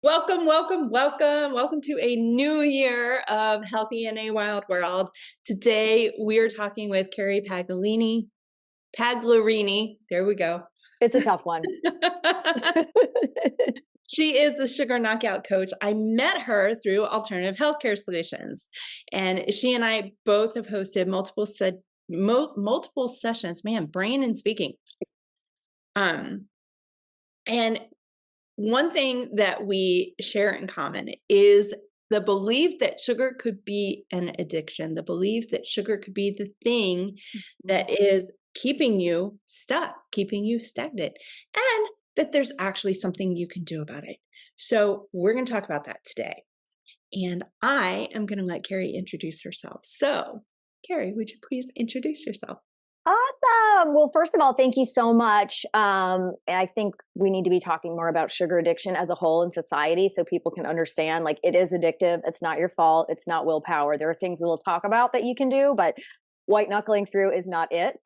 Welcome, welcome, welcome. Welcome to a new year of Healthy in a Wild World. Today we are talking with Carrie Paglarini. There we go. It's a tough one. She is the sugar knockout coach. I met her through Alternative Healthcare Solutions, and she and I both have hosted multiple sessions. Man, brain and speaking. And one thing that we share in common is the belief that sugar could be an addiction, the belief that sugar could be the thing that is keeping you stuck, keeping you stagnant, and that there's actually something you can do about it. So we're going to talk about that today. And I am going to let Carrie introduce herself. So, Carrie, would you please introduce yourself? Awesome. Well, first of all, thank you so much. I think we need to be talking more about sugar addiction as a whole in society so people can understand like it is addictive. It's not your fault. It's not willpower. There are things we'll talk about that you can do, but white knuckling through is not it.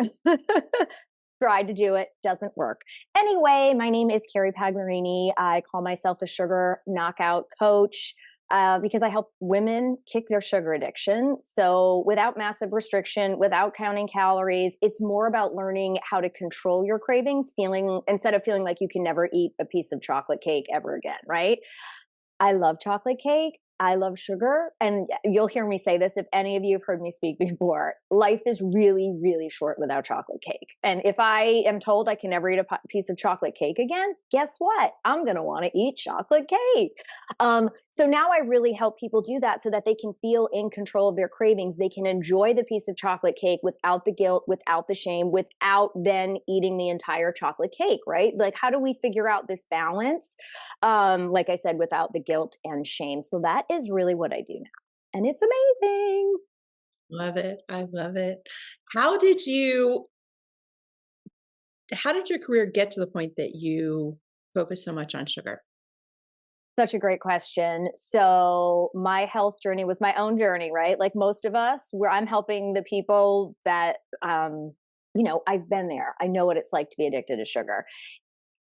Tried to do it, doesn't work. Anyway, my name is Carrie Paglarini. I call myself the sugar knockout coach. Because I help women kick their sugar addiction. So without massive restriction, without counting calories, it's more about learning how to control your cravings, instead of feeling like you can never eat a piece of chocolate cake ever again, right? I love chocolate cake. I love sugar. And you'll hear me say this if any of you have heard me speak before. Life is really, really short without chocolate cake. And if I am told I can never eat a piece of chocolate cake again, guess what? I'm going to want to eat chocolate cake. So now I really help people do that so that they can feel in control of their cravings. They can enjoy the piece of chocolate cake without the guilt, without the shame, without then eating the entire chocolate cake, right? Like, how do we figure out this balance? Like I said, without the guilt and shame. So that is really what I do now. And it's amazing. Love it. I love it. How did your career get to the point that you focus so much on sugar? Such a great question. So my health journey was my own journey, right? Like most of us, where I'm helping the people that, I've been there. I know what it's like to be addicted to sugar.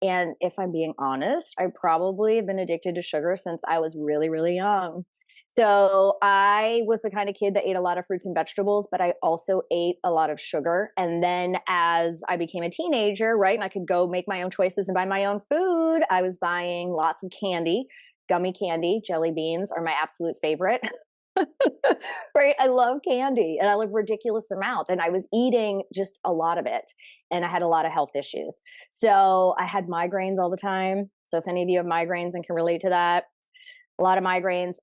And if I'm being honest, I probably have been addicted to sugar since I was really, really young. So I was the kind of kid that ate a lot of fruits and vegetables, but I also ate a lot of sugar. And then as I became a teenager, right, and I could go make my own choices and buy my own food, I was buying lots of candy, gummy candy, jelly beans are my absolute favorite. Right? I love candy and I love ridiculous amounts. And I was eating just a lot of it. And I had a lot of health issues. So I had migraines all the time. So if any of you have migraines and can relate to that, a lot of migraines.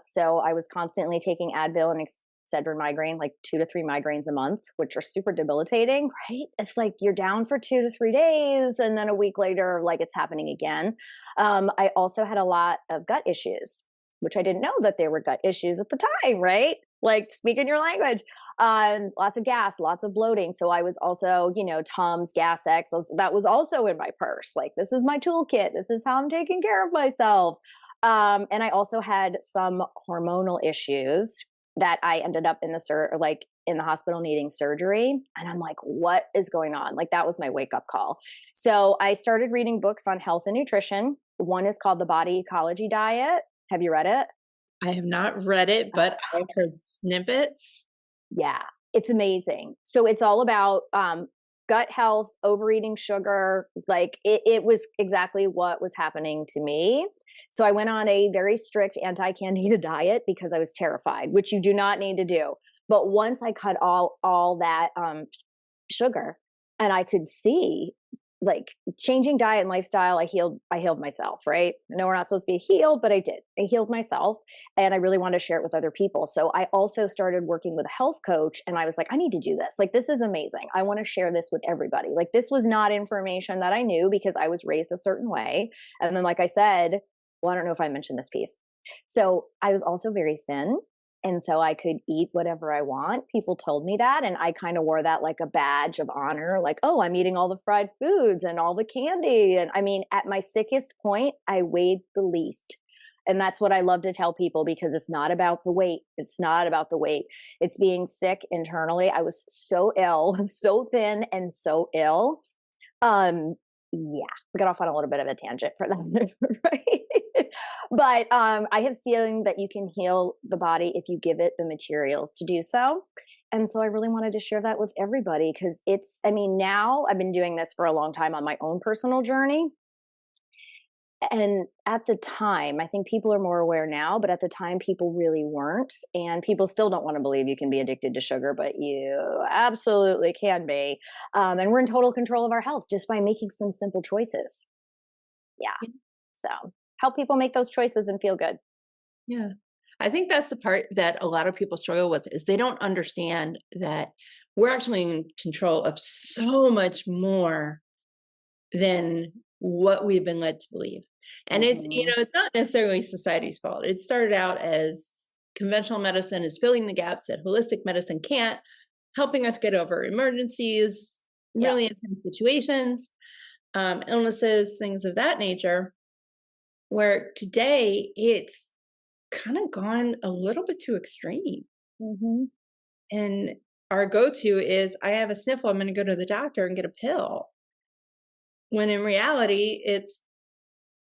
So I was constantly taking Advil and Excedrin migraine, like 2 to 3 migraines a month, which are super debilitating, right? It's like you're down for 2 to 3 days and then a week later, like it's happening again. I also had a lot of gut issues, which I didn't know that there were gut issues at the time, right? Like speaking your language, lots of gas, lots of bloating. So I was also, Tums, Gas X, that was also in my purse. Like, this is my toolkit. This is how I'm taking care of myself. And I also had some hormonal issues that I ended up in the hospital needing surgery. And I'm like, what is going on? Like, that was my wake up call. So I started reading books on health and nutrition. One is called The Body Ecology Diet. Have you read it? I have not read it, but I've heard snippets. Yeah, it's amazing. So it's all about gut health, overeating sugar. Like it was exactly what was happening to me. So I went on a very strict anti-candida diet because I was terrified, which you do not need to do. But once I cut all that sugar, and I could see like changing diet and lifestyle, I healed myself, right? I know we're not supposed to be healed, but I did. I healed myself and I really wanted to share it with other people. So I also started working with a health coach and I was like, I need to do this. Like, this is amazing. I want to share this with everybody. Like, this was not information that I knew because I was raised a certain way. And then, like I said, well, I don't know if I mentioned this piece. So I was also very thin. And so I could eat whatever I want. People told me that. And I kind of wore that like a badge of honor, like, oh, I'm eating all the fried foods and all the candy. And I mean, at my sickest point, I weighed the least. And that's what I love to tell people because it's not about the weight. It's not about the weight. It's being sick internally. I was so ill, so thin and so ill. Yeah, we got off on a little bit of a tangent for that, right? But I have seen that you can heal the body if you give it the materials to do so. And so I really wanted to share that with everybody because I mean, now I've been doing this for a long time on my own personal journey. And at the time, I think people are more aware now, but at the time, people really weren't. And people still don't want to believe you can be addicted to sugar, but you absolutely can be. And we're in total control of our health just by making some simple choices. Yeah. So help people make those choices and feel good. Yeah. I think that's the part that a lot of people struggle with is they don't understand that we're actually in control of so much more than what we've been led to believe. And it's, Hmm. it's not necessarily society's fault. It started out as conventional medicine is filling the gaps that holistic medicine can't, helping us get over emergencies, Yeah. really intense situations, illnesses, things of that nature. Where today it's kind of gone a little bit too extreme. Hmm. And our go-to is I have a sniffle, I'm going to go to the doctor and get a pill. When in reality, it's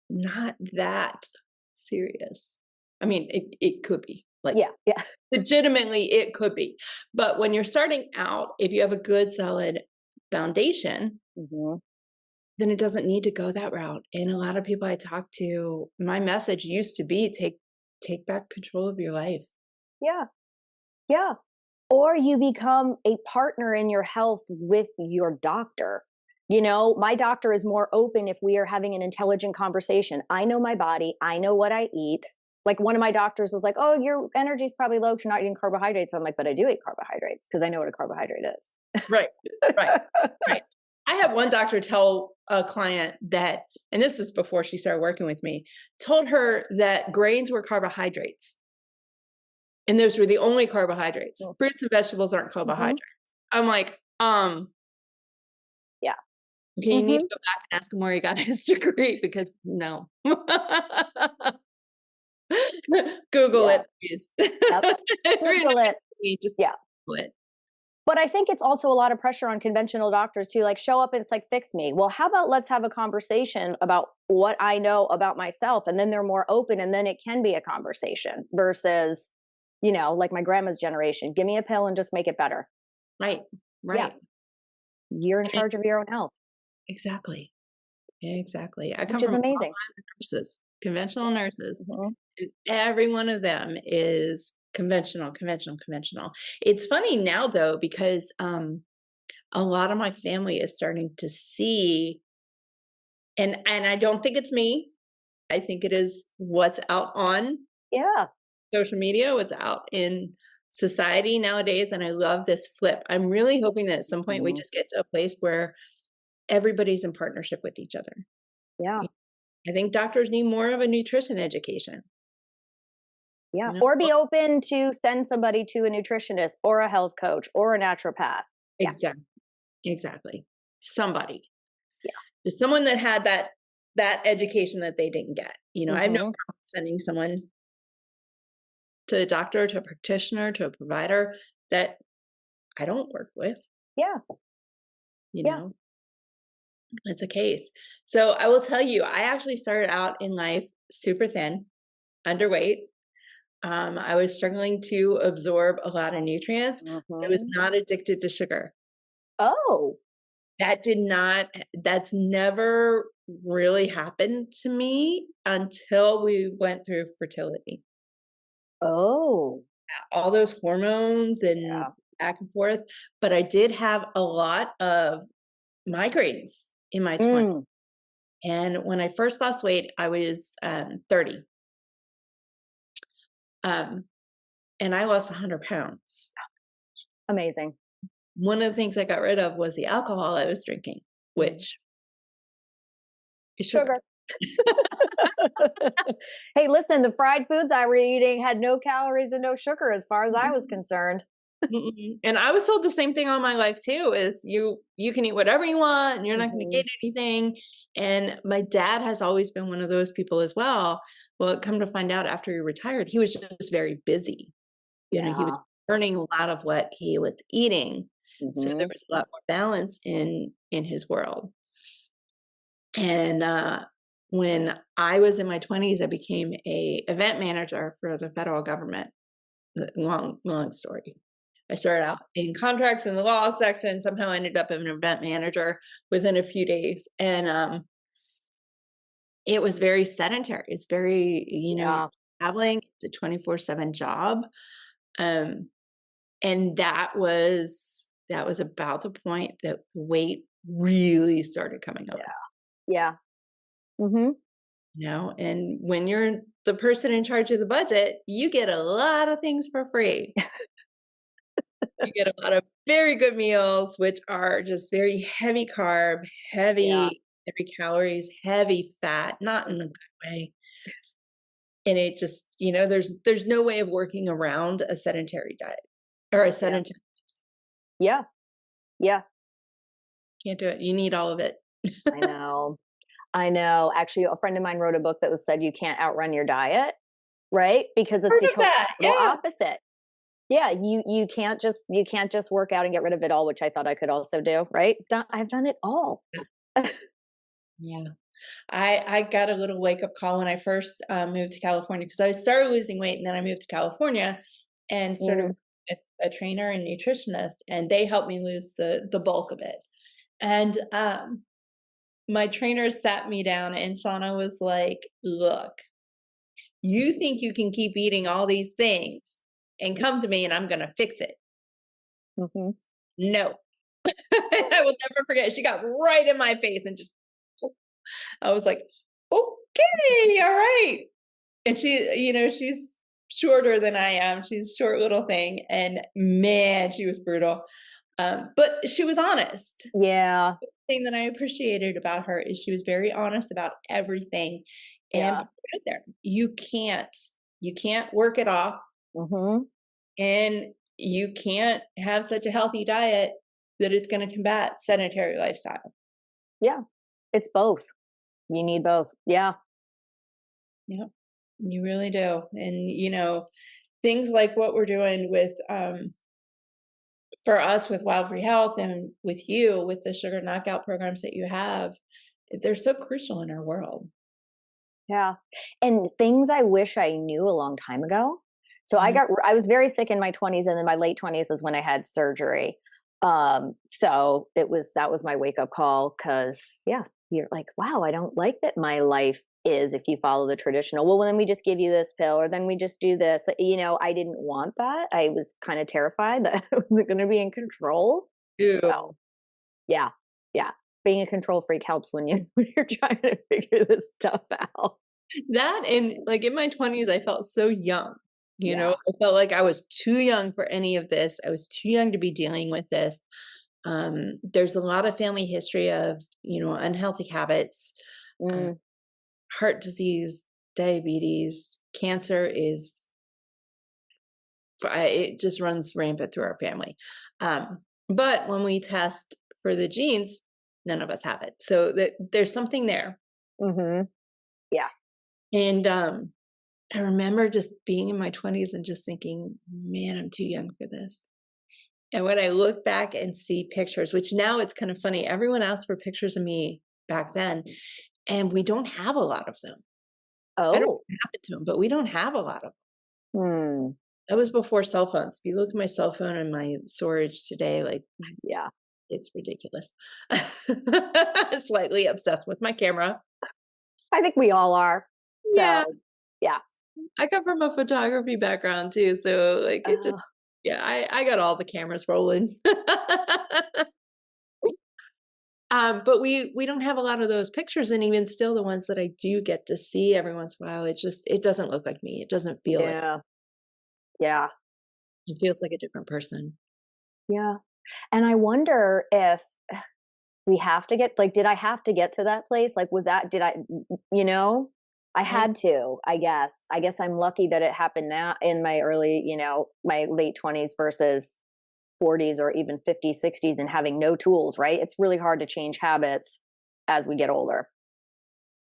not that serious. I mean, it could be. Like Yeah. Yeah. legitimately it could be. But when you're starting out, if you have a good solid foundation, Hmm. then it doesn't need to go that route. And a lot of people I talk to, my message used to be take back control of your life. Yeah. Yeah. Or you become a partner in your health with your doctor. My doctor is more open if we are having an intelligent conversation. I know my body, I know what I eat. Like one of my doctors was like, "Oh, your energy's probably low 'cause you're not eating carbohydrates." I'm like, "But I do eat carbohydrates because I know what a carbohydrate is." Right. Right. Right. I had one doctor tell a client that, and this was before she started working with me, told her that grains were carbohydrates. And those were the only carbohydrates. Fruits and vegetables aren't Mm-hmm. carbohydrates. I'm like, Yeah. okay, you need Hmm. to go back and ask him where he got his degree because no. Google Yeah. it, please. Yep. If you're Google it. just Yeah. Google it. But I think it's also a lot of pressure on conventional doctors to like show up and it's like, fix me. Well, how about let's have a conversation about what I know about myself? And then they're more open and then it can be a conversation versus, like my grandma's generation, give me a pill and just make it better. Right. Yeah. Right. You're in I mean, charge of your own health, exactly. Exactly. I come which is from amazing. nurses, conventional nurses, Hmm. and every one of them is conventional, conventional, conventional. It's funny now though, because a lot of my family is starting to see, and I don't think it's me. I think it is what's out on Yeah. social media, what's out in society nowadays. And I love this flip. I'm really hoping that at some point we Hmm. just get to a place where everybody's in partnership with each other. Yeah. I think doctors need more of a nutrition education. Yeah. You know, Or be open to send somebody to a nutritionist or a health coach or a naturopath. Yeah. exactly, exactly. Somebody, Yeah. there's someone that had that education that they didn't get. I have no Hmm. problem sending someone to a doctor, to a practitioner, to a provider that I don't work with. Yeah. You Yeah. know, it's a case. So I will tell you, I actually started out in life super thin, underweight. I was struggling to absorb a lot of nutrients. I was Hmm. not addicted to sugar. Oh. That's never really happened to me until we went through fertility. Oh. All those hormones and Yeah. back and forth, but I did have a lot of migraines in my 20s. Mm. And when I first lost weight, I was 30. Um, and I lost 100 pounds. Amazing. One of the things I got rid of was the alcohol I was drinking, Mm. which is sugar. Sugar. Hey, listen, the fried foods I were eating had no calories and no sugar as far as I was Mhm. concerned. Mm-mm. And I was told the same thing all my life too, is you can eat whatever you want and you're not going to Hmm. gain anything. And my dad has always been one of those people as well. Well, come to find out after he retired, he was just very busy. He was Yeah. burning a lot of what he was eating. So there Hmm. was a lot more balance in his world. And when I was in my 20s, I became a event manager for the federal government. Long story. I started out in contracts in the law section, somehow ended up as an event manager within a few days. And it was very sedentary. It's very, you're Yeah. traveling, it's a 24/7 job. Um, and that was about the point that weight really started coming on. Yeah. Yeah. Mhm. And when you're the person in charge of the budget, you get a lot of things for free. You get a lot of very good meals, which are just very heavy carb, Yeah. heavy calories, heavy fat, not in a good way. And it just, there's no way of working around a sedentary diet or a Yeah. sedentary. Yeah. Yeah. Can't do it. You need all of it. I know. I know. Actually, a friend of mine wrote a book that was said you can't outrun your diet, right? Because it's Part the of that. total Yeah. opposite. Yeah, you can't just work out and get rid of it all, which I thought I could also do, right? I've done it all. Yeah. I got a little wake up call when I first moved to California because I started losing weight and then I moved to California and started Mm, with a trainer and nutritionist, and they helped me lose the bulk of it. And my trainer sat me down and Shauna was like, "Look, you think you can keep eating all these things and come to me and I'm going to fix it? mhm. No." I will never forget. She got right in my face and just, I was like, "Okay, all right." And she's shorter than I am. She's a short little thing. And man, she was brutal. But she was honest. Yeah, The thing that I appreciated about her is she was very honest about everything and yeah. put it out there. You can't work it off Mhm. and you can't have such a healthy diet that it's going to combat sedentary lifestyle. Yeah. It's both. You need both. Yeah. Yep. You really do. And things like what we're doing with for us with Wild Free Health and with you with the sugar knockout programs that you have, they're so crucial in our world. Yeah. And things I wish I knew a long time ago. So Mhm. I was very sick in my 20s, and then my late 20s is when I had surgery. So that was my wake up call, cuz yeah, you're like, wow, I don't like that my life is if you follow the traditional. Well, then we just give you this pill or then we just do this. I didn't want that. I was kind of terrified that I wasn't going to be in control. So, Ew. yeah. Yeah. Being a control freak helps when when you're trying to figure this stuff out. That and like in my 20s, I felt so young. Yeah. I felt like I was too young for any of this. I was too young to be dealing with this. There's a lot of family history of, unhealthy habits, uh, Mm, heart disease, diabetes, cancer it just runs rampant through our family. But when we test for the genes, none of us have it. So there's something there. mhm. Yeah. And I remember just being in my 20s and just thinking, man, I'm too young for this. And when I look back and see pictures, which now it's kind of funny, everyone asked for pictures of me back then, and we don't have a lot of them. I don't know Oh. what happened to them, but we don't have a lot of them. Hmm. That was before cell phones. If you look at my cell phone and my storage today, like Yeah. it's ridiculous. Slightly obsessed with my camera. I think we all are. Yeah, So, yeah. I come from a photography background too, so like it just Oh, yeah, I got all the cameras rolling. But we don't have a lot of those pictures, and even still, the ones that I do get to see every once in a while, it doesn't look like me. It doesn't feel like yeah. Yeah. it feels like a different person. Yeah. And I wonder if we have to get did I have to get to that place? Like, was that did I you know? I I had to, I guess. I guess I'm lucky that it happened now in my my late 20s versus 40s or even 50s, 60s and having no tools, right? It's really hard to change habits as we get older.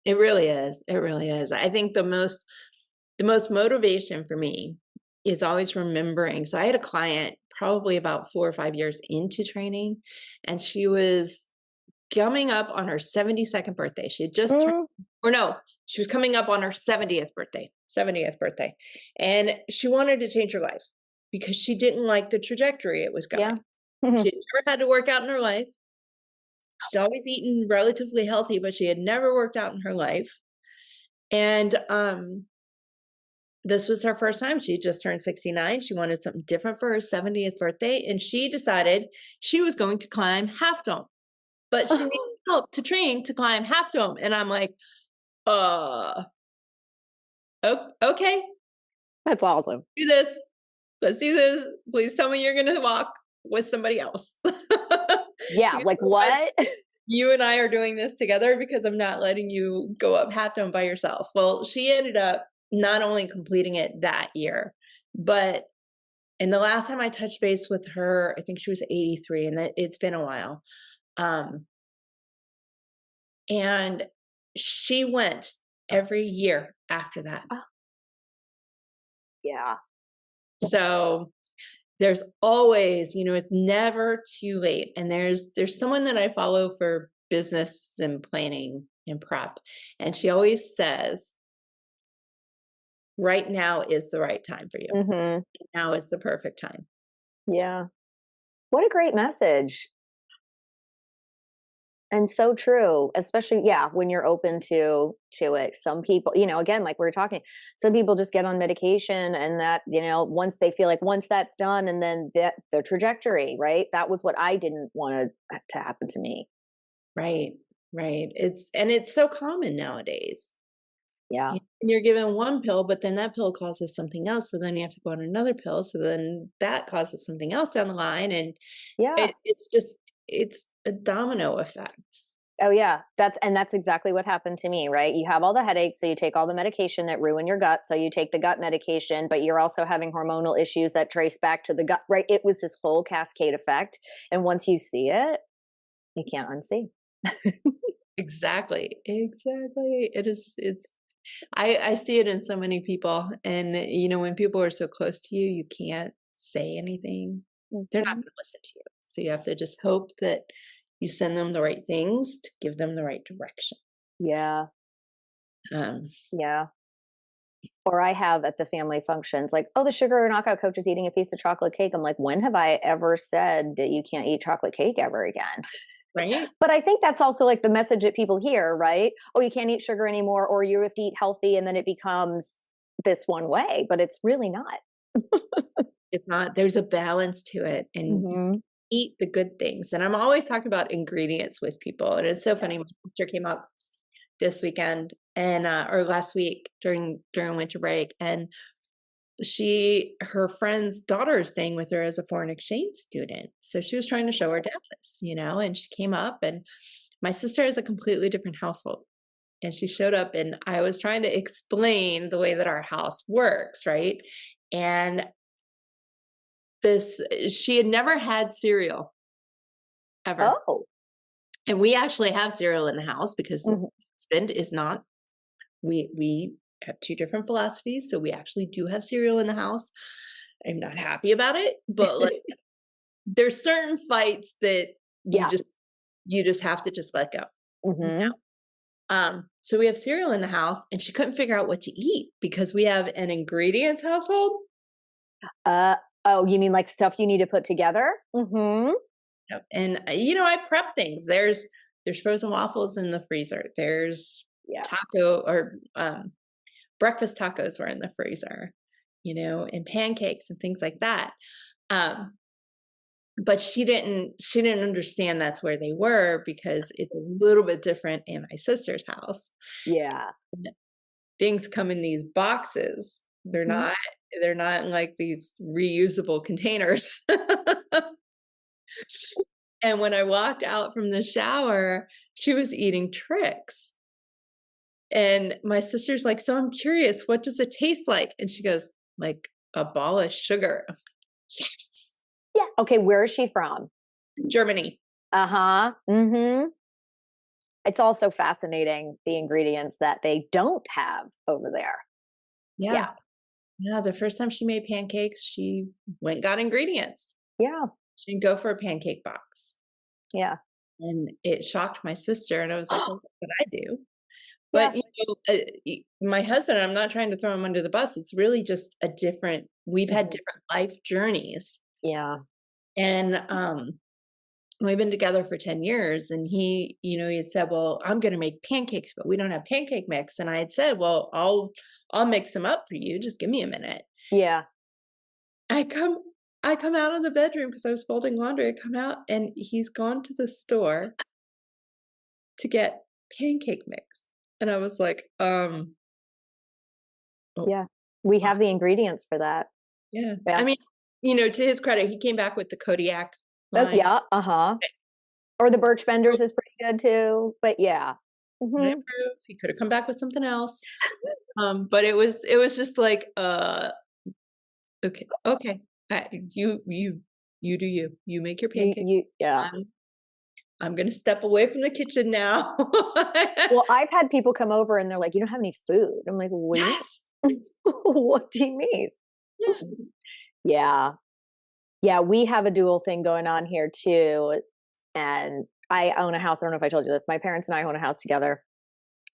It really is. It really is. I think the most motivation for me is always remembering. So I had a client probably about 4 or 5 years into training, and she was coming up on her 72nd birthday. She had just turned Mm, or no, she was coming up on her 70th birthday, 70th birthday. And she wanted to change her life because she didn't like the trajectory it was Yeah. going. She had never had to work out in her life. She'd always eaten relatively healthy, but she had never worked out in her life. And this was her first time. She just turned 69. She wanted something different for her 70th birthday, and she decided she was going to climb Half Dome, but she needed help to train to climb Half Dome. And I'm like, uh, okay, That's awesome. do this. Let's do this. Please tell me you're going to walk with somebody else. Yeah, Because like otherwise, what? you and I are doing this together because I'm not letting you go up Half Dome by yourself. Well, she ended up not only completing it that year, but and the last time I touched base with her, I think she was 83, and it's been a while. Um, and she went every year after that. Oh, yeah. So there's always, it's never too late. And there's someone that I follow for business and planning and prep, and she always says, "Right now is the right time for you. Mhm. Now is the perfect time." Yeah. What a great message. And so true, especially, yeah, when you're open to it. Some people, again, like we were talking, some people just get on medication and that, once they feel like once that's done and then that the trajectory, right? That was what I didn't want to happen to me. Right, right. It's so common nowadays. Yeah. And you're given one pill, but then that pill causes something else, so then you have to go on another pill, so then that causes something else down the line, and Yeah. it's a domino effect. Oh yeah, that's exactly what happened to me, right? You have all the headaches, so you take all the medication that ruin your gut, so you take the gut medication, but you're also having hormonal issues that trace back to the gut, right? It was this whole cascade effect, and once you see it, you can't unsee. Exactly, exactly. I see it in so many people, and, when people are so close to you, you can't say anything. They're not Mhm. gonna listen to you. So you have to just hope that you send them the right things to give them the right direction. Yeah, Um, yeah. Or I have at the family functions, like, "Oh, the sugar knockout coach is eating a piece of chocolate cake." I'm like, "When have I ever said that you can't eat chocolate cake ever again?" right? But I think that's also like the message that people hear, right? "Oh, you can't eat sugar anymore," or "You have to eat healthy," and then it becomes this one way, but it's really not. It's not there's a balance to it, and you Mhm. eat the good things, and I'm always talking about ingredients with people, and it's so Yeah. funny, my sister came up this weekend and, or last week during winter break, and her friend's daughter is staying with her as a foreign exchange student, so she was trying to show her Dallas, and she came up, and my sister has a completely different household, and she showed up, and I was trying to explain the way that our house works, right? And this she had never had cereal ever, Oh. and we actually have cereal in the house because Mhm. husband is not we have two different philosophies, so we actually do have cereal in the house. I'm not happy about it, but like there's certain fights that you Yeah. just you just have to just let go. You Mhm. so we have cereal in the house, and she couldn't figure out what to eat because we have an ingredients household. Uh, oh, you mean like stuff you need to put together? Mhm. Yep. And I prep things. There's frozen waffles in the freezer. There's Yeah. taco or breakfast tacos were in the freezer, and pancakes and things like that. Um, but she didn't understand that's where they were because it's a little bit different in my sister's house. Yeah. Things come in these boxes. They're Mhm. not they're not in like these reusable containers. And when I walked out from the shower, she was eating tricks. And my sister's like, "So I'm curious, what does it taste like?" And she goes, "Like a ball of sugar." I'm like, "Yes." Yeah. Okay, where is she from? Germany. Uh-huh. Mhm. It's also fascinating the ingredients that they don't have over there. Yeah. Yeah. Yeah, the first time she made pancakes, she went and got ingredients. Yeah. She didn't go for a pancake box. Yeah. And it shocked my sister, and I was like, "Well, that's what I do." Yeah. But, my husband, I'm not trying to throw him under the bus, it's really just a different we've had Mhm. different life journeys, Yeah. and, we've been together for 10 years, and he had said, "Well, I'm gonna make pancakes, but we don't have pancake mix," and I had said, "Well, I'll mix them up for you, just give me a minute." Yeah. I come I come out of the bedroom because I was folding laundry, I come out, and he's gone to the store to get pancake mix, and I was like, "Oh, Yeah. We wow." have the ingredients for that. Yeah. I Yeah. mean, to his credit, he came back with the Kodiak Oh, line. yeah, uh-huh. Or the Birch Benders is pretty good too, but yeah. I Mhm. approve. He could have come back with something else. But it was just like, okay, okay. You do you. You make your pancakes. You yeah. I'm I'm gonna step away from the kitchen now. Well, I've had people come over and they're like, "You don't have any food." I'm like, "What do you Yes. mean? What do you mean?" Yeah. Yeah. Yeah, we have a dual thing going on here too, and I own a house. I don't know if I told you this. My parents and I own a house together.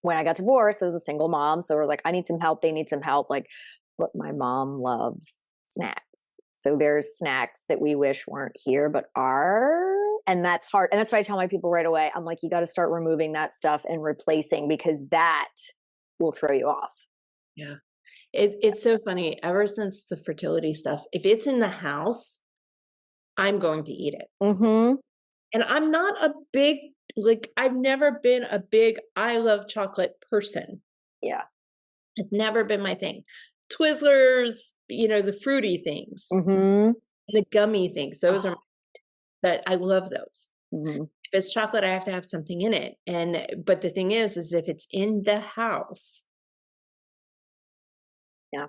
When I got divorced, I was a single mom, so we're like, "I need some help, they need some help," like, but my mom loves snacks. So there's snacks that we wish weren't here but are, and that's hard, and that's why I tell my people right away, I'm like, "You gotta start removing that stuff and replacing because that will throw you off." Yeah. It's so funny. Ever since the fertility stuff, if it's in the house, I'm going to eat it. Mhm. And I'm not a big like, I've never been a big I love chocolate person. Yeah. It's never been my thing. Twizzlers, the fruity things, Mhm. the gummy things, those are Oh, that I love those. mhm. If it's chocolate, I have to have something in it. But the thing is if it's in the house, Yeah.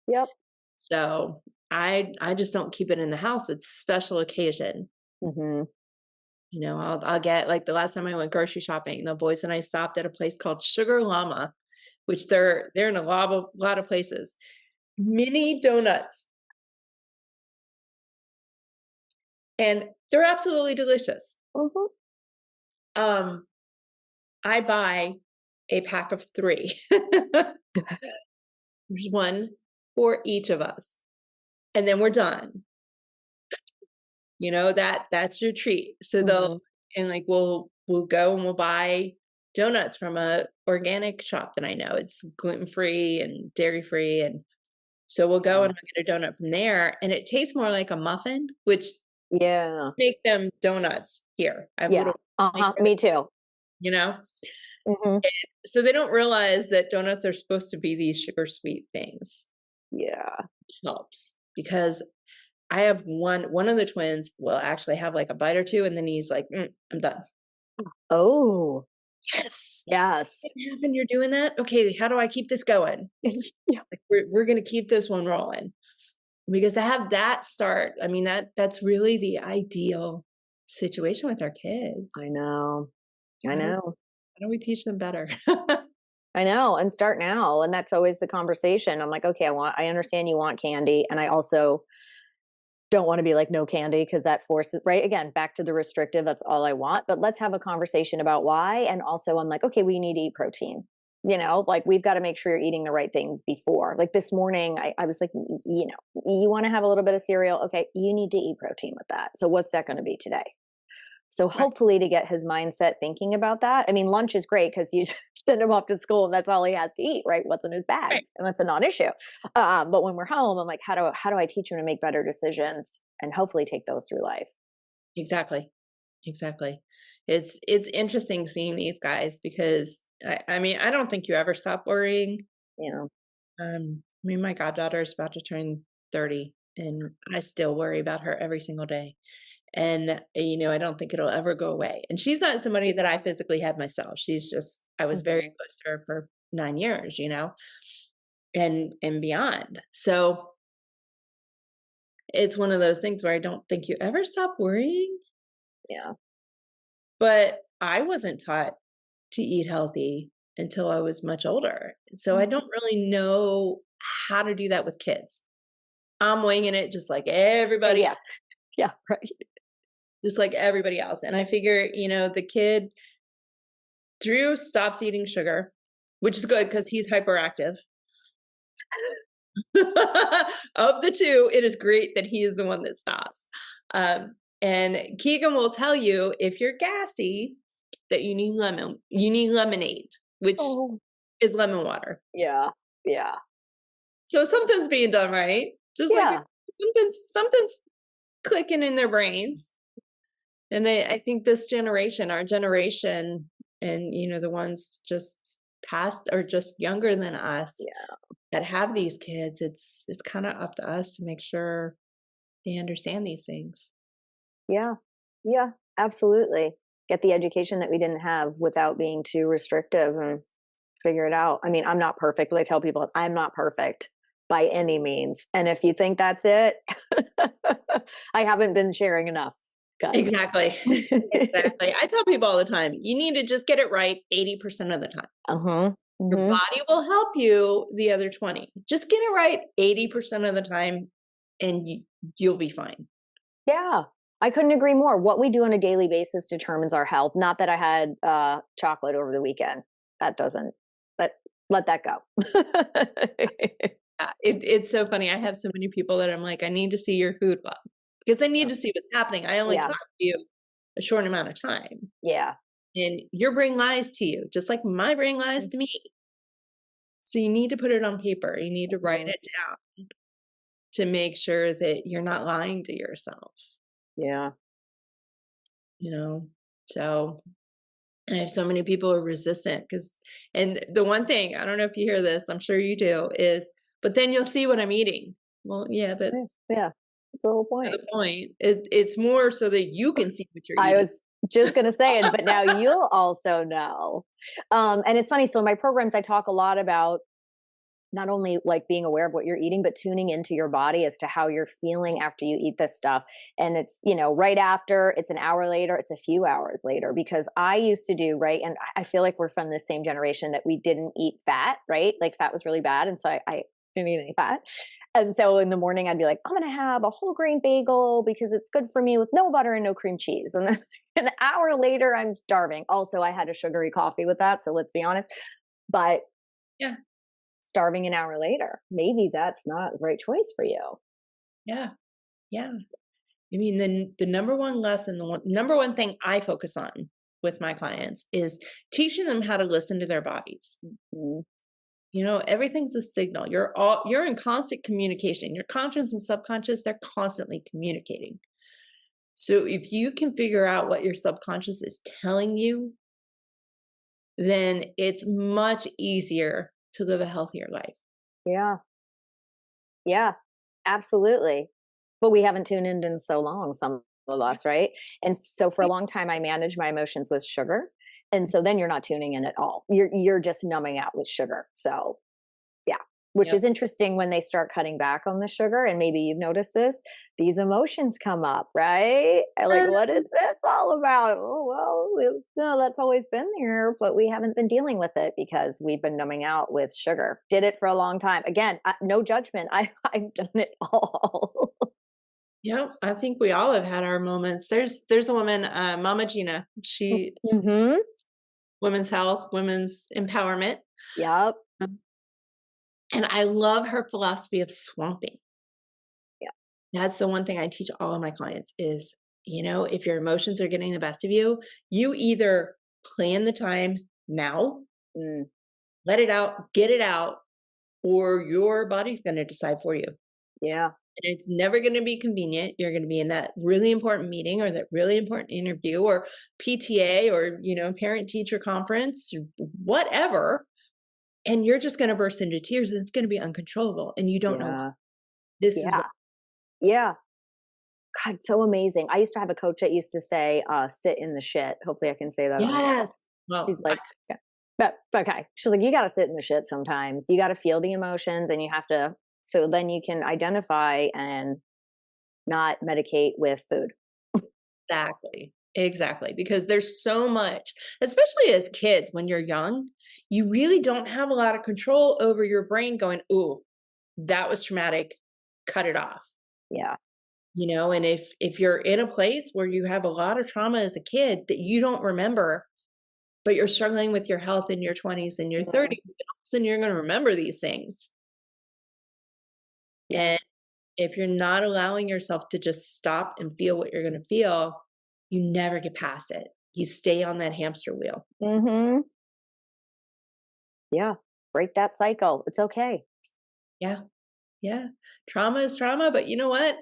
Yep. so I just don't keep it in the house. It's special occasion. Mhm. I'll get like the last time I went grocery shopping, the boys and I stopped at a place called Sugar Llama, which they're in a lot of places. Mini donuts, and they're absolutely delicious. Mhm. Um, I buy a pack of 3. There's 1 for each of us, and then we're done. That's your treat. So they'll Mhm. and, like, we'll go and we'll buy donuts from a organic shop that I know. It's gluten-free and dairy-free, and so we'll go Yeah. and we'll get a donut from there, and it tastes more like a muffin, which Yeah. make them donuts here. I have Yeah. little Uh-huh. maker, Me too. you know? Mhm. So they don't realize that donuts are supposed to be these sugar sweet things. Yeah. Helps because I have one of the twins will actually have like a bite or 2 and then he's like, I'm done." Oh, Yes. yes. "It happened, you're doing that? Okay, how do I keep this going?" Yeah. Like we're gonna keep this one rolling because to have that start, I mean that's really the ideal situation with our kids. I know. I How do know. how do we teach them better? I know, and start now, and that's always the conversation. I'm like, "Okay, I understand you want candy, and I also don't wanna be like, no candy because that forces" right? Again, back to the restrictive, that's all I want, but let's have a conversation about why, and also I'm like, "Okay, we need to eat protein." Like, we've gotta make sure you're eating the right things before. Like, this morning, I was like, "You wanna have a little bit of cereal? Okay, you need to eat protein with that. So what's that gonna be today?" So Right, hopefully to get his mindset thinking about that. I mean, lunch is great because you send him off to school and that's all he has to eat, right? What's in his bag, right. and that's a non-issue. But when we're home, I'm like, how do I teach him to make better decisions and hopefully take those through life? Exactly. Exactly. It's interesting seeing these guys because I mean, I don't think you ever stop worrying. You know. I mean, my goddaughter is about to turn 30 and I still worry about her every single day. And I don't think it'll ever go away. And she's not somebody that I physically had myself. I was very Mhm. close to her for 9 years, and beyond. So, it's one of those things where I don't think you ever stop worrying, Yeah. but I wasn't taught to eat healthy until I was much older. So I Mhm. don't really know how to do that with kids. I'm winging it Yeah. Yeah. Right. just like everybody else. And I figure, the kid Drew stops eating sugar, which is good because he's hyperactive. Of the two, it is great that he is the one that stops. And Keegan will tell you if you're gassy that you need lemonade, which Oh, is lemon water. yeah. Yeah. So something's being done right. Just like Yeah. something's clicking in their brains. And I think this generation, our generation, and the ones just past or just younger than us Yeah. that have these kids, it's kind of up to us to make sure they understand these things. Yeah. Yeah. Absolutely. Get the education that we didn't have without being too restrictive and figure it out. I mean, I'm not perfect, but I tell people I'm not perfect by any means. And if you think that's it, I haven't been sharing enough, guys. Exactly. Exactly. I tell people all the time, you need to just get it right 80% of the time. Uh-huh. Your Hmm. body will help you the other 20. Just get it right 80% of the time and you'll be fine. Yeah. I couldn't agree more. What we do on a daily basis determines our health. Not that I had chocolate over the weekend. That doesn't, but let that go. Yeah, it's so funny. I have so many people that I'm like, I need to see your food log because I need to see what's happening. I only talk Yeah. to you a short amount of time, Yeah. and your brain lies to you, just like my brain lies to me. So you need to put it on paper. You need to write Mhm. it down to make sure that you're not lying to yourself. Yeah. You know, so and I have so many people who are resistant because, and the one thing I don't know if you hear this, I'm sure you do, is but then you'll see what I'm eating. Well, yeah, that's Yeah. Yeah. That's the whole the point. point. It's more so that you can see what you're I eating. was just going to say it, but now you'll also know. And it's funny. So in my programs, I talk a lot about not only like being aware of what you're eating, but tuning into your body as to how you're feeling after you eat this stuff. And it's, right after, it's an hour later, it's a few hours later, because I used to do, right. And I feel like we're from the same generation that we didn't eat fat, right? Like fat was really bad. And so I didn't eat any fat. And so in the morning, I'd be like, I'm going to have a whole grain bagel because it's good for me with no butter and no cream cheese. And then an hour later, I'm starving. Also, I had a sugary coffee with that. So let's be honest. But Yeah, starving an hour later, maybe that's not the right choice for you. yeah, yeah. I mean, the number one lesson, number one thing I focus on with my clients is teaching them how to listen to their bodies. Mm, Everything's a signal. You're in constant communication. Your conscious and subconscious, they're constantly communicating. So if you can figure out what your subconscious is telling you, then it's much easier to live a healthier life. yeah, yeah, absolutely. But we haven't tuned in so long, some of us, right? And so for a long time, I managed my emotions with sugar, and so then you're not tuning in at all. You're just numbing out with sugar. So yeah, which Yep. is interesting when they start cutting back on the sugar. And maybe you've noticed this, these emotions come up, right? And like, what is this all about? Oh, well, no, that's always been there, but we haven't been dealing with it because we've been numbing out with sugar. Did it for a long time. Again, no judgment. I've done it all. Yeah, I think we all have had our moments. There's a woman, Mama Gina. She Mm-hmm. women's health, women's empowerment. Yep. Um, And I love her philosophy of swamping. Yeah. That's the one thing I teach all of my clients is, if your emotions are getting the best of you, you either plan the time now, Mm, let it out, get it out, or your body's going to decide for you. yeah. And it's never going to be convenient. You're going to be in that really important meeting or that really important interview or PTA or, parent teacher conference, or whatever. And you're just going to burst into tears and it's going to be uncontrollable. And you don't know why. Yeah. This is Yeah. what. Yeah. God, so amazing. I used to have a coach that used to say, sit in the shit. Hopefully I can say that on here. Yes. Well, She's like, yeah. But okay. She's like, you got to sit in the shit sometimes. You got to feel the emotions and you have to, so then you can identify and not medicate with food. exactly. Exactly. Because there's so much, especially as kids, when you're young, you really don't have a lot of control over your brain going, ooh, that was traumatic. Cut it off. Yeah. And if you're in a place where you have a lot of trauma as a kid that you don't remember, but you're struggling with your health in your 20s and your Mhm. 30s, and all of a sudden you're gonna remember these things. Yeah. And if you're not allowing yourself to just stop and feel what you're gonna feel, you never get past it. You stay on that hamster wheel. Mhm. Yeah. Break that cycle. It's okay. Yeah, yeah. Trauma is trauma, but you know what?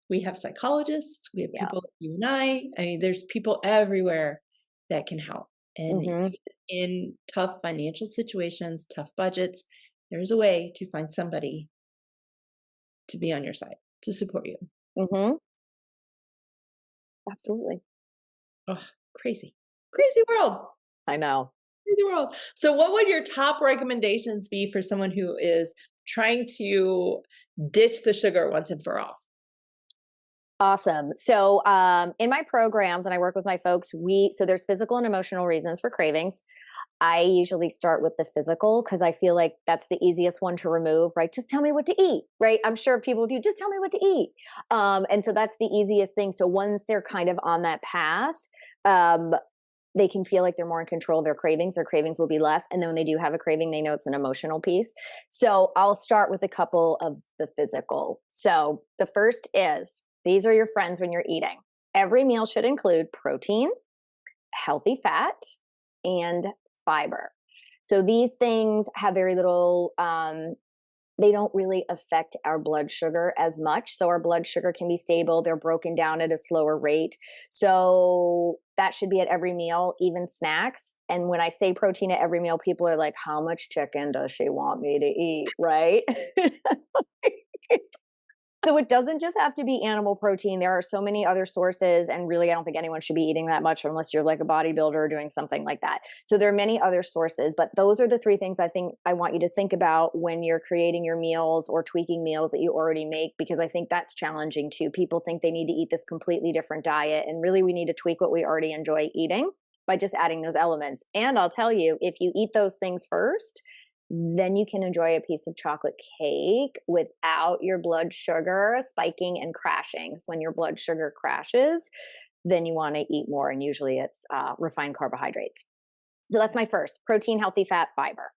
We have psychologists, we have Yeah. people like you and I mean, there's people everywhere that can help. And Mhm. even in tough financial situations, tough budgets, there's a way to find somebody to be on your side, to support you. Mhm. Absolutely. Oh, crazy. Crazy world. I know. Crazy world. So what would your top recommendations be for someone who is trying to ditch the sugar once and for all? Awesome. So, in my programs, and I work with my folks, so there's physical and emotional reasons for cravings. I usually start with the physical because I feel like that's the easiest one to remove, right? Just tell me what to eat, right? I'm sure people do. Just tell me what to eat, and so that's the easiest thing. So once they're kind of on that path, um, they can feel like they're more in control of their cravings. Their cravings will be less, and then when they do have a craving, they know it's an emotional piece. So I'll start with a couple of the physical. So the first is these are your friends when you're eating. Every meal should include protein, healthy fat, and fiber. So these things have very little, they don't really affect our blood sugar as much. So our blood sugar can be stable. They're broken down at a slower rate. So that should be at every meal, even snacks. And when I say protein at every meal, people are like, how much chicken does she want me to eat? Right? So it doesn't just have to be animal protein. There are so many other sources, and really, I don't think anyone should be eating that much unless you're like a bodybuilder or doing something like that. So there are many other sources, but those are the three things I think I want you to think about when you're creating your meals or tweaking meals that you already make, because I think that's challenging too. People think they need to eat this completely different diet, and really, we need to tweak what we already enjoy eating by just adding those elements. And I'll tell you, if you eat those things first, then you can enjoy a piece of chocolate cake without your blood sugar spiking and crashing. So when your blood sugar crashes, then you want to eat more, and usually it's refined carbohydrates. So that's my first: protein, healthy fat, fiber.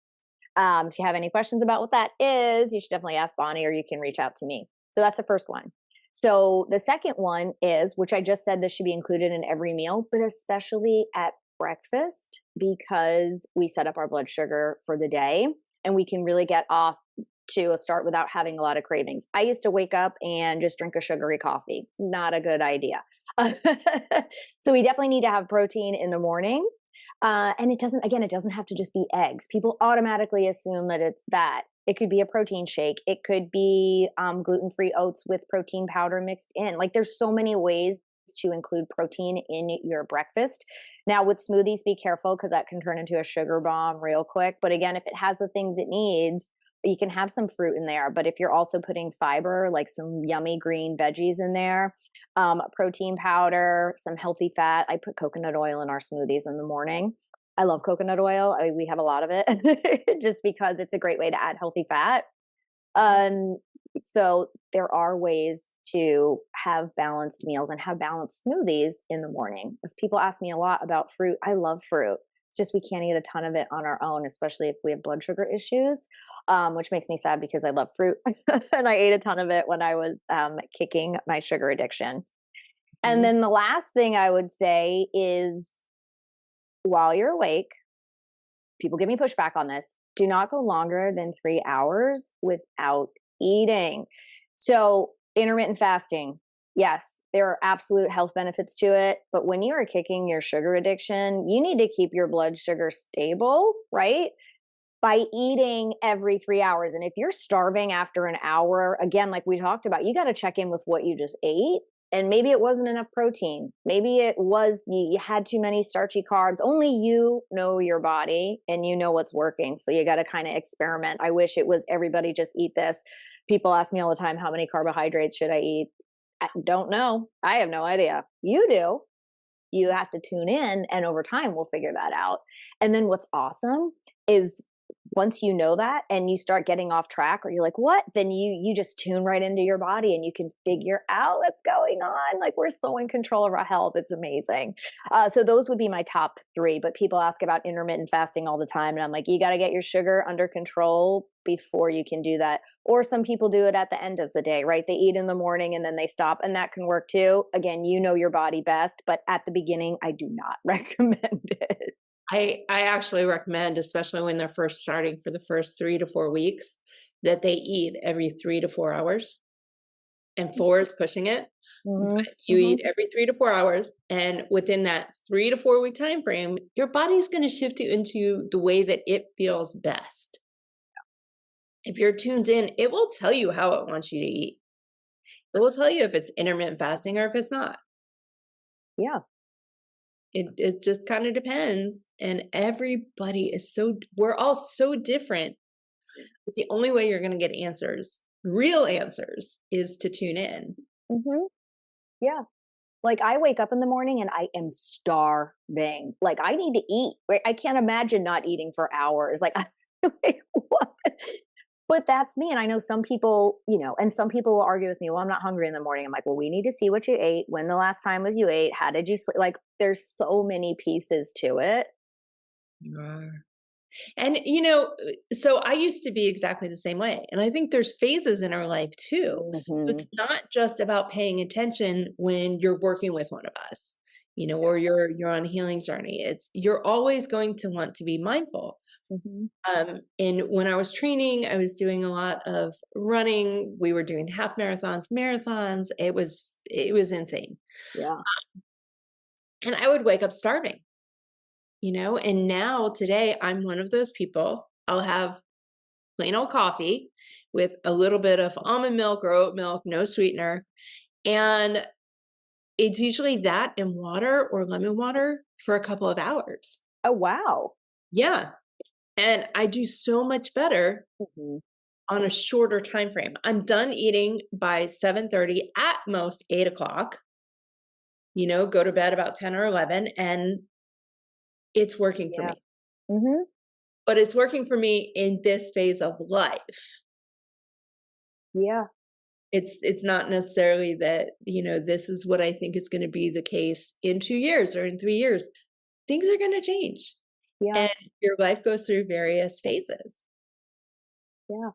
If you have any questions about what that is, you should definitely ask Bonnie, or you can reach out to me. So that's the first one. So the second one is, which I just said this should be included in every meal, but especially at breakfast, because we set up our blood sugar for the day and we can really get off to a start without having a lot of cravings. I used to wake up and just drink a sugary coffee. Not a good idea. So we definitely need to have protein in the morning. And it doesn't, again, it doesn't have to just be eggs. People automatically assume that it's that. It could be a protein shake. It could be gluten-free oats with protein powder mixed in. Like there's so many ways to include protein in your breakfast. Now with smoothies, be careful because that can turn into a sugar bomb real quick. But again, if it has the things it needs, you can have some fruit in there. But if you're also putting fiber, like some yummy green veggies in there, protein powder, some healthy fat. I put coconut oil in our smoothies in the morning. I love coconut oil. We have a lot of it just because it's a great way to add healthy fat. Um, so there are ways to have balanced meals and have balanced smoothies in the morning. As people ask me a lot about fruit, I love fruit. It's just we can't eat a ton of it on our own, especially if we have blood sugar issues, which makes me sad because I love fruit and I ate a ton of it when I was kicking my sugar addiction. And Mhm. then the last thing I would say is while you're awake, people give me pushback on this. Do not go longer than 3 hours without eating. So, intermittent fasting, yes, there are absolute health benefits to it. But when you are kicking your sugar addiction, you need to keep your blood sugar stable, right? By eating every 3 hours. And if you're starving after an hour, again, like we talked about, you got to check in with what you just ate. And maybe it wasn't enough protein. Maybe it was you had too many starchy carbs. Only you know your body and you know what's working. So you got to kind of experiment. I wish it was everybody just eat this. People ask me all the time, how many carbohydrates should I eat? I don't know. I have no idea. You do. You have to tune in, and over time, we'll figure that out. And then what's awesome is once you know that and you start getting off track or you're like, what? Then you just tune right into your body and you can figure out what's going on. Like we're so in control of our health. It's amazing. So those would be my top three. But people ask about intermittent fasting all the time. And I'm like, you got to get your sugar under control before you can do that. Or some people do it at the end of the day, right? They eat in the morning and then they stop, and that can work too. Again, you know your body best, but at the beginning, I do not recommend it. I actually recommend, especially when they're first starting for the first 3 to 4 weeks, that they eat every 3 to 4 hours, and 4 is pushing it, Hmm. but you eat every 3 to 4 hours, and within that 3 to 4 week time frame, your body's gonna shift you into the way that it feels best. If you're tuned in, it will tell you how it wants you to eat. It will tell you if it's intermittent fasting or if it's not. Yeah. It just kinda depends, and everybody is so we're all so different. But the only way you're gonna get answers, real answers, is to tune in. Hmm. Yeah. Like I wake up in the morning and I am starving. Like I need to eat. Right? I can't imagine not eating for hours. Like, like, what? But that's me. And I know some people, and some people will argue with me, well, I'm not hungry in the morning. I'm like, well, we need to see what you ate, when the last time was you ate, how did you sleep? Like there's so many pieces to it. You are. And, so I used to be exactly the same way, and I think there's phases in our life too. Hmm. It's not just about paying attention when you're working with one of us, or you're on a healing journey. It's you're always going to want to be mindful. Hmm. And when I was training, I was doing a lot of running. We were doing half marathons, marathons. It was insane. Yeah. And I would wake up starving, and now today I'm one of those people. I'll have plain old coffee with a little bit of almond milk or oat milk, no sweetener. And it's usually that and water or lemon water for a couple of hours. Oh, wow. Yeah. And I do so much better Hmm. on a shorter time frame. I'm done eating by 7:30, at most 8 o'clock, go to bed about 10 or 11, and it's working for Yeah. me. Hmm. But it's working for me in this phase of life. Yeah. It's not necessarily that, this is what I think is gonna be the case in 2 years or in 3 years. Things are gonna change, Yeah. and your life goes through various phases. Yeah.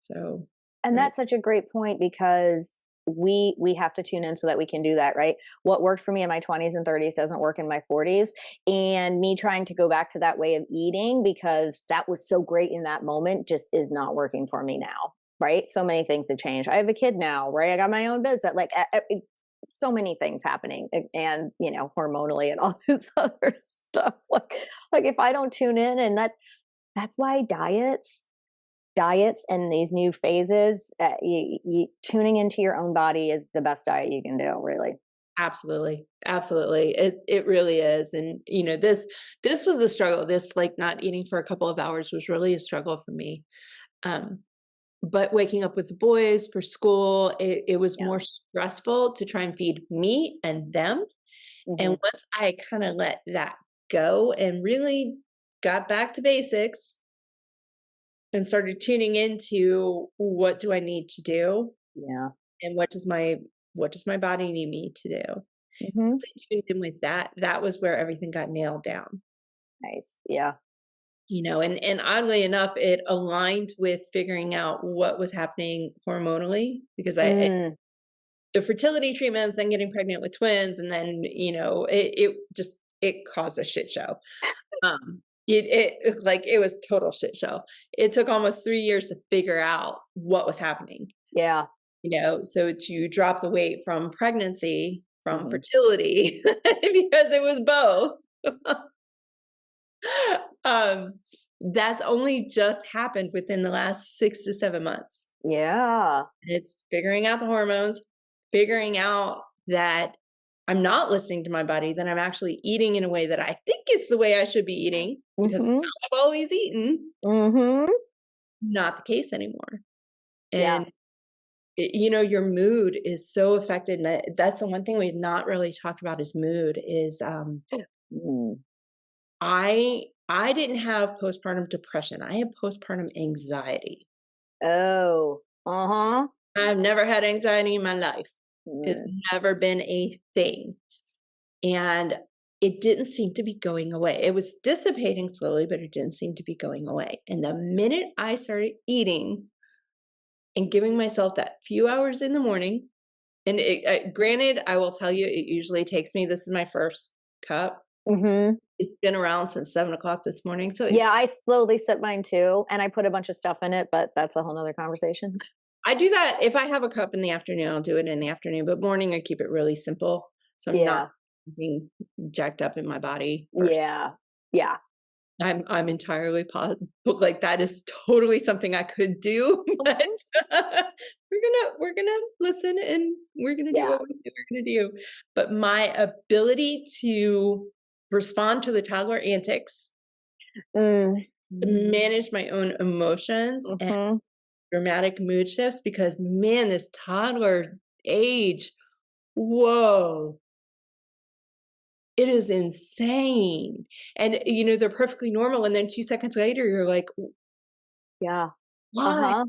So, And right. that's such a great point because we have to tune in so that we can do that, right? What worked for me in my 20s and 30s doesn't work in my 40s, and me trying to go back to that way of eating because that was so great in that moment just is not working for me now, right? So many things have changed. I have a kid now, right? I got my own business, like so many things happening, and hormonally and all this other stuff. Like if I don't tune in, and that's why diets and these new phases, tuning into your own body is the best diet you can do, really. Absolutely, absolutely. It really is, and, this was a struggle. This, like, not eating for a couple of hours was really a struggle for me. Um, but waking up with the boys for school, it was Yeah. more stressful to try and feed me and them. And Hmm. once I kinda let that go and really got back to basics and started tuning into what do I need to do Yeah. and what does my body need me to do? Once Hmm. I tuned in with that, that was where everything got nailed down. Nice. Yeah. And oddly enough, it aligned with figuring out what was happening hormonally because Mm. the fertility treatments, then getting pregnant with twins, and then, it caused a shit show. It was total shit show. It took almost 3 years to figure out what was happening, Yeah. so to drop the weight from pregnancy, from Hmm. fertility, because it was both. Um, that's only just happened within the last 6 to 7 months. Yeah. It's figuring out the hormones, figuring out that I'm not listening to my body, that I'm actually eating in a way that I think is the way I should be eating because Hmm. I've always eaten. Hmm. Not the case anymore. Yeah. And, your mood is so affected. And that's the one thing we've not really talked about is mood is Mm. I I didn't have postpartum depression. I had postpartum anxiety. Oh, uh-huh. I've never had anxiety in my life. It's Mm, never been a thing. And it didn't seem to be going away. It was dissipating slowly, but it didn't seem to be going away. And the minute I started eating and giving myself that few hours in the morning, and granted, I will tell you, it usually takes me, this is my first cup. mhm. It's been around since 7 o'clock this morning. So Yeah, I slowly sip mine too, and I put a bunch of stuff in it, but that's a whole nother conversation. I do that if I have a cup in the afternoon, I'll do it in the afternoon, but morning, I keep it really simple. So I'm not Yeah, being jacked up in my body first. yeah, yeah, I'm entirely like, that is totally something I could do, but mhm, we're gonna listen, and we're gonna do yeah. what we're gonna do. But my ability to respond to the toddler antics, Mm, to manage my own emotions and mhm. dramatic mood shifts, because man, this toddler age, whoa, it is insane. And they're perfectly normal, and then 2 seconds later, you're like, Yeah, "Why?" uh-huh.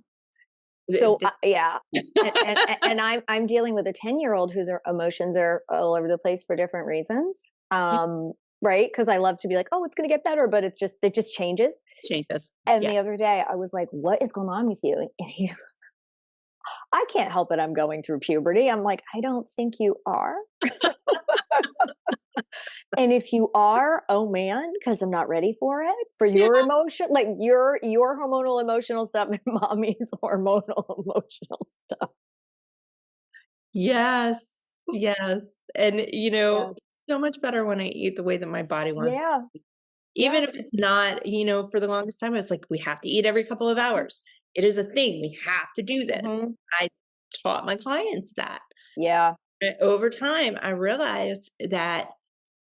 Th So, th yeah, and I'm dealing with a 10-year-old whose emotions are all over the place for different reasons, right? Because I love to be like, "Oh, it's gonna get better," but it just changes, changes. and Yeah. the other day, I was like, "What is going on with you?" And he I can't help it, I'm going through puberty. I'm like, "I don't think you are, and if you are, oh man, because 'cause I'm not ready for it, for Yeah. your emotion like, your hormonal emotional stuff and mommy's hormonal emotional stuff." Yes. Yes. And, Yeah. so much better when I eat the way that my body wants it. Yeah, Even yeah. if it's not, for the longest time, it's like, we have to eat every couple of hours. It is a thing. We have to do this. Mhm. I taught my clients that. Yeah, Over time, I realized that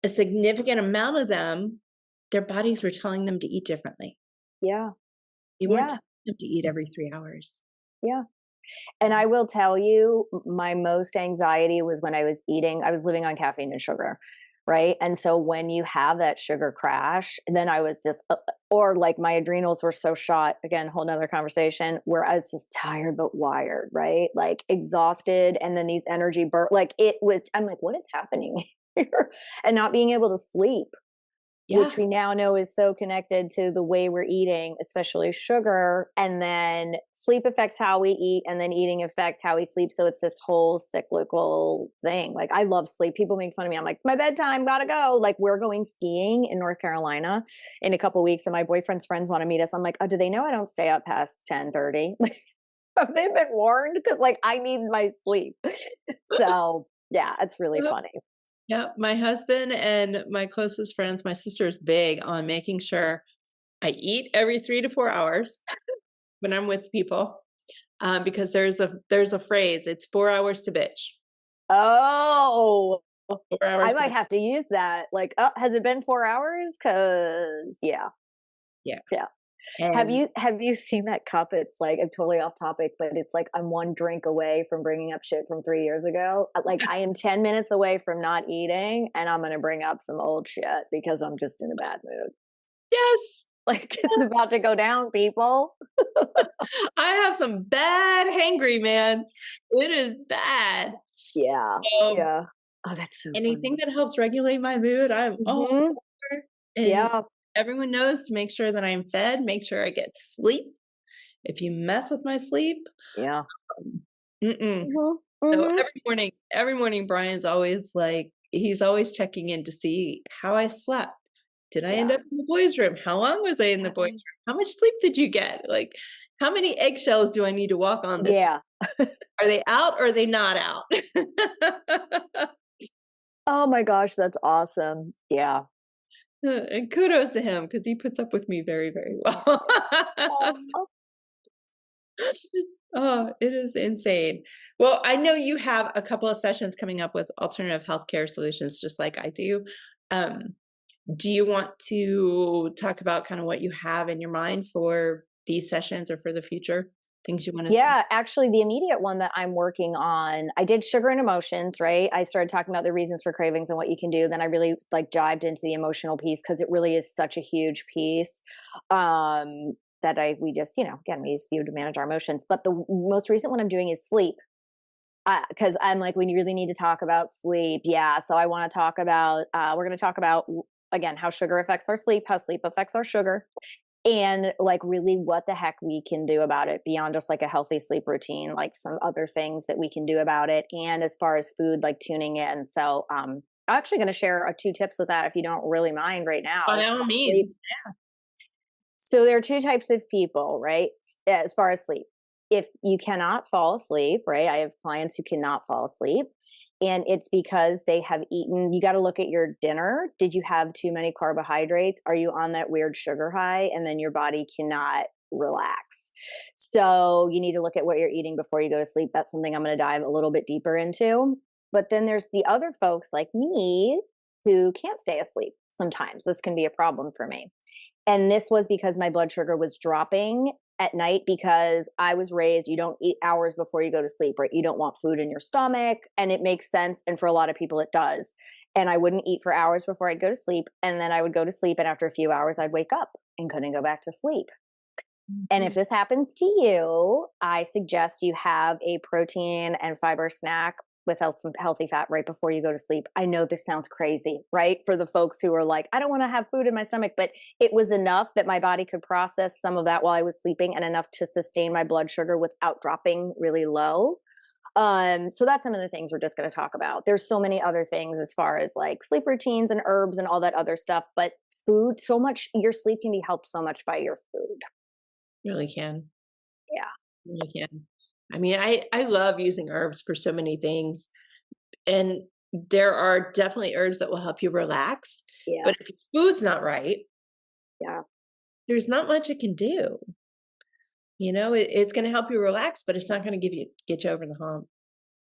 a significant amount of them, their bodies were telling them to eat differently. yeah, They weren't yeah, telling them to eat every 3 hours. yeah. And I will tell you, my most anxiety was when I was living on caffeine and sugar, right? And so when you have that sugar crash, then I was just, or like my adrenals were so shot, again, whole nother conversation, where I was just tired but wired, right? Like exhausted. And then these energy like it was, I'm like, what is happening here? And not being able to sleep, which Yeah. we now know is so connected to the way we're eating, especially sugar. And then sleep affects how we eat, and then eating affects how we sleep. So it's this whole cyclical thing. Like, I love sleep. People make fun of me. I'm like, my bedtime, gotta go. Like, we're going skiing in North Carolina in a couple weeks, and my boyfriend's friends want to meet us. I'm like, oh, do they know I don't stay up past 10:30? Like, have they been warned? Because, like, I need my sleep. So, yeah, it's really Yep. funny. Yep. My husband and my closest friends, my sister is big on making sure I eat every 3 to 4 hours when I'm with people, because there's a phrase. It's 4 hours to bitch. Oh, 4 hours I to might bitch. have to use that. Like, oh, has it been 4 hours? Cause yeah, Yeah. yeah. And Have you seen that cup? It's like I'm totally off topic, but it's like I'm one drink away from bringing up shit from 3 years ago. Like I am 10 minutes away from not eating, and I'm gonna bring up some old shit because I'm just in a bad mood. yes, Like it's about to go down, people. I have some bad hangry, man. It is bad. Yeah, So yeah. Oh, that's so anything funny. that helps regulate my mood, I'm all Hmm. for. And Yeah, everyone knows to make sure that I'm fed, make sure I get sleep. If you mess with my sleep, yeah. um, mm-mm. Hmm. So Hmm. every morning, Brian's always like, he's always checking in to see how I slept. Did I end Yeah. up in the boys' room? How long was I in the boys' room? How much sleep did you get? Like, how many eggshells do I need to walk on this? Yeah. Are they out or are they not out? Oh my gosh, that's awesome. Yeah. And kudos to him because he puts up with me very, very well. Oh. Oh, it is insane. Well, I know you have a couple of sessions coming up with alternative healthcare solutions, just like I do. Um, do you want to talk about kind of what you have in your mind for these sessions or for the future? Things you want to see? Yeah, actually, the immediate one that I'm working on, I did sugar and emotions, right? I started talking about the reasons for cravings and what you can do. Then I really like dived into the emotional piece because it really is such a huge piece. That we just, again, we use food to manage our emotions. But the most recent one I'm doing is sleep. Because I'm like, we really need to talk about sleep. Yeah. So I want to talk about, we're going to talk about, again, how sugar affects our sleep, how sleep affects our sugar, and like really what the heck we can do about it beyond just like a healthy sleep routine, like some other things that we can do about it. And as far as food, like tuning in. So I'm actually going to share 2 tips with that if you don't really mind right now By all about sleep. means. So there are 2 types of people, right? As far as sleep. If you cannot fall asleep, right? I have clients who cannot fall asleep. And it's because they have eaten, you got to look at your dinner. Did you have too many carbohydrates? Are you on that weird sugar high? And then your body cannot relax. So you need to look at what you're eating before you go to sleep. That's something I'm going to dive a little bit deeper into. But then there's the other folks like me who can't stay asleep sometimes. This can be a problem for me. And this was because my blood sugar was dropping at night because I was raised, you don't eat hours before you go to sleep, right? You don't want food in your stomach. And it makes sense. And for a lot of people, it does. And I wouldn't eat for hours before I'd go to sleep. And then I would go to sleep. And after a few hours, I'd wake up and couldn't go back to sleep. And if Mhm. this happens to you, I suggest you have a protein and fiber snack with some healthy fat right before you go to sleep. I know this sounds crazy, right? For the folks who are like, I don't want to have food in my stomach, but it was enough that my body could process some of that while I was sleeping and enough to sustain my blood sugar without dropping really low. So that's some of the things we're just going to talk about. There's so many other things as far as like sleep routines and herbs and all that other stuff, but food, so much, your sleep can be helped so much by your food. Really can. Yeah. Really can. I mean, I love using herbs for so many things, and there are definitely herbs that will help you relax, Yeah. but if your food's not right, Yeah. there's not much it can do. It's gonna help you relax, but it's not gonna get you over the hump.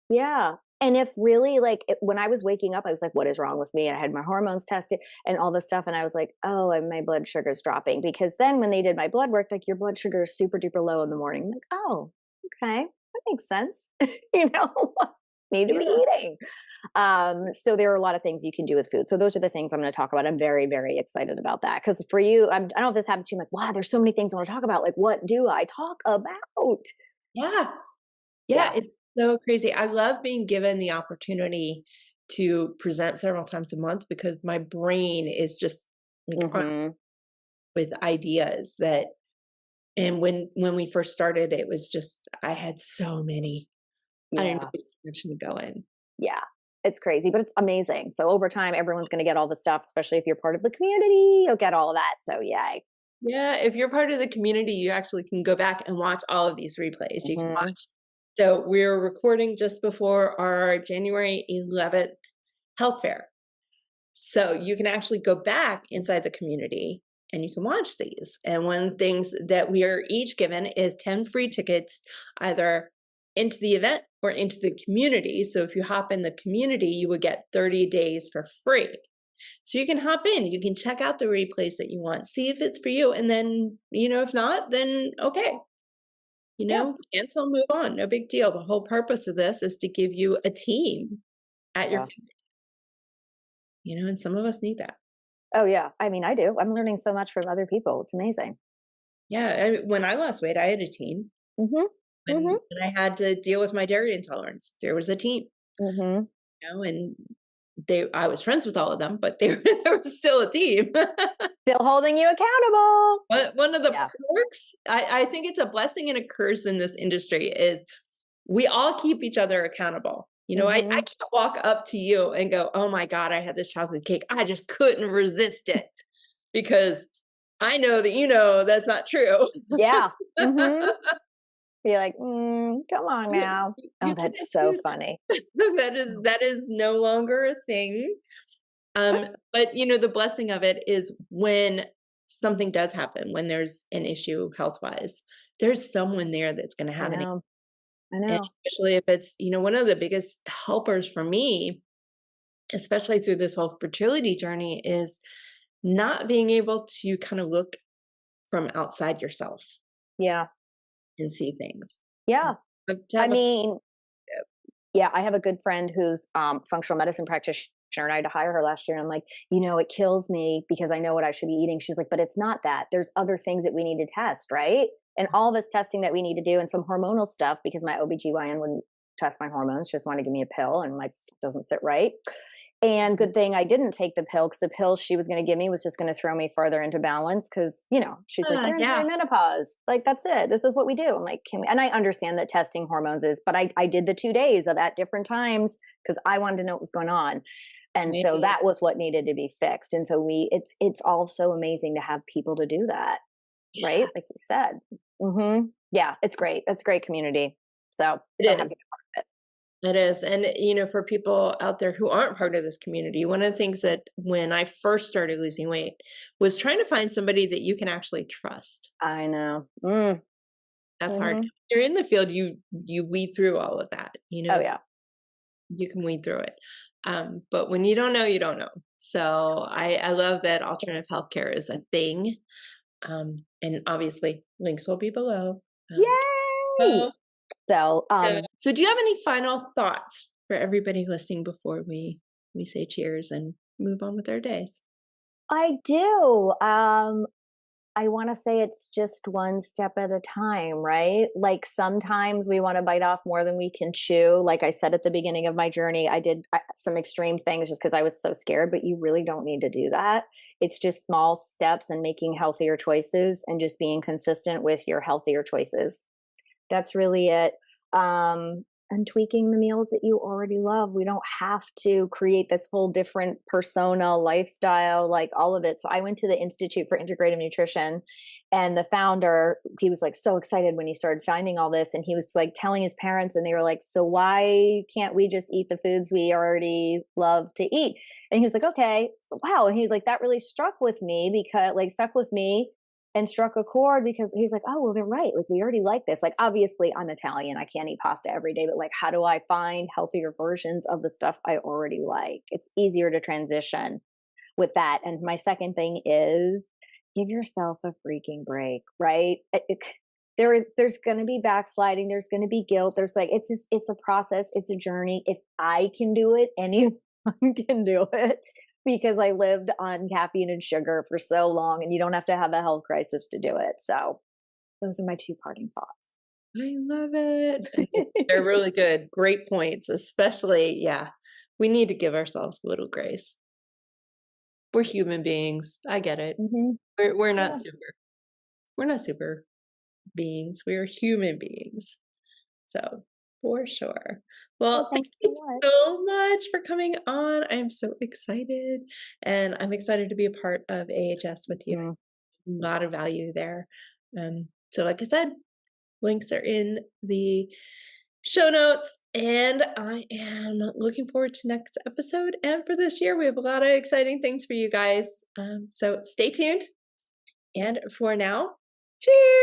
Yeah. And if really like when I was waking up, I was like, what is wrong with me? I had my hormones tested and all this stuff. And I was like, oh, and my blood sugar's dropping. Because then when they did my blood work, like your blood sugar is super duper low in the morning. I'm like, oh, okay. That makes sense. you know, Need to be Yeah. eating. So there are a lot of things you can do with food. So those are the things I'm going to talk about. I'm very, very excited about that. Because for you, I don't know if this happens to you. I'm like, wow, there's so many things I want to talk about. Like, what do I talk about? Yeah. Yeah, Yeah. it's so crazy. I love being given the opportunity to present several times a month because my brain is just like on Hmm. with ideas that and when we first started, it was just I had so many. I didn't know Yeah. which direction to go in. Yeah. It's crazy, but it's amazing. So over time, everyone's going to get all the stuff, especially if you're part of the community, you'll get all of that. So yay. Yeah, if you're part of the community, you actually can go back and watch all of these replays. You can Hmm. watch. So we're recording just before our January 11th health fair. So you can actually go back inside the community and you can watch these. And one of the things that we are each given is 10 free tickets, either into the event or into the community. So if you hop in the community, you will get 30 days for free. So you can hop in, you can check out the replays that you want, see if it's for you. And then, if not, then okay, Yeah. cancel, move on. No big deal. The whole purpose of this is to give you a team at your Yeah. feet, and some of us need that. Oh, yeah. I mean, I do. I'm learning so much from other people. It's amazing. Yeah, when I lost weight, I had a team. Hmm. Hmm. When I had to deal with my dairy intolerance, there was a team, Hmm. and I was friends with all of them, but there was still a team. Still holding you accountable. But one of the Yeah. perks, I think it's a blessing and a curse in this industry, is we all keep each other accountable. I Hmm. can't walk up to you and go, "Oh my god, I had this chocolate cake. I just couldn't resist it," because I know that that's not true. Yeah. Hmm. Be like, come on now. Oh, You that's can't so do funny. that is no longer a thing. But the blessing of it is when something does happen, when there's an issue health-wise, there's someone there that's gonna I have an know. I and know. especially if it's, one of the biggest helpers for me, especially through this whole fertility journey, is not being able to kind of look from outside yourself. Yeah. and see things. Yeah. To I have a mean, yeah, I have a good friend who's functional medicine practitioner, and I had to hire her last year. And I'm like, it kills me because I know what I should be eating. She's like, but it's not that. There's other things that we need to test, right? And all this testing that we need to do, and some hormonal stuff because my OBGYN wouldn't test my hormones, just wanted to give me a pill, and like doesn't sit right. And good thing I didn't take the pill because the pill she was going to give me was just going to throw me further into balance. Because she's like, you're in yeah, perimenopause. Like that's it. This is what we do. I'm like, can we? And I understand that testing hormones is, but I did the 2 days of at different times because I wanted to know what was going on. And so maybe. that was what needed to be fixed. And so it's also amazing to have people to do that, Yeah, right? Like you said. Yeah, it's great. That's great community. So so it happy is. to be part of it. It is. And, for people out there who aren't part of this community, one of the things that when I first started losing weight was trying to find somebody that you can actually trust. I know. That's hard. Mm-hmm. You're in the field, you weed through all of that, Oh yeah. you can weed through it. But when you don't know, you don't know. So I love that alternative healthcare is a thing. And obviously links will be below. Um, Yay! so, So, so do you have any final thoughts for everybody listening before we say cheers and move on with our days? I do. I want to say it's just one step at a time, right? Like sometimes we want to bite off more than we can chew. Like I said at the beginning of my journey, I did some extreme things just because I was so scared, but you really don't need to do that. It's just small steps and making healthier choices and just being consistent with your healthier choices. That's really it. And tweaking the meals that you already love. We don't have to create this whole different persona, lifestyle, like all of it. So I went to the Institute for Integrative Nutrition, and the founder, he was like so excited when he started finding all this. And he was like telling his parents, and they were like, so why can't we just eat the foods we already love to eat? And he was like, okay, wow. And he's like, that really struck with me because like stuck with me and struck a chord because he's like, oh, well, they're right. Like, we already like this. Like, obviously, I'm Italian. I can't eat pasta every day, but like, how do I find healthier versions of the stuff I already like? It's easier to transition with that. And my second thing is give yourself a freaking break, right? There's going to be backsliding. There's going to be guilt. There's like, it's a process. It's a journey. If I can do it, anyone can do it because I lived on caffeine and sugar for so long, and you don't have to have a health crisis to do it. So those are my two parting thoughts. I love it. They're really good. Great points, especially, yeah, we need to give ourselves a little grace. We're human beings. I get it. Mm-hmm. We're not Yeah. super. We're not super beings. We're human beings. So for sure. Well, Well, thank thanks so you much. so much for coming on. I am so excited. And I'm excited to be a part of AHS with you. Mm. A lot of value there. So like I said, links are in the show notes. And I am looking forward to next episode. And for this year, we have a lot of exciting things for you guys. So stay tuned. And for now, cheers.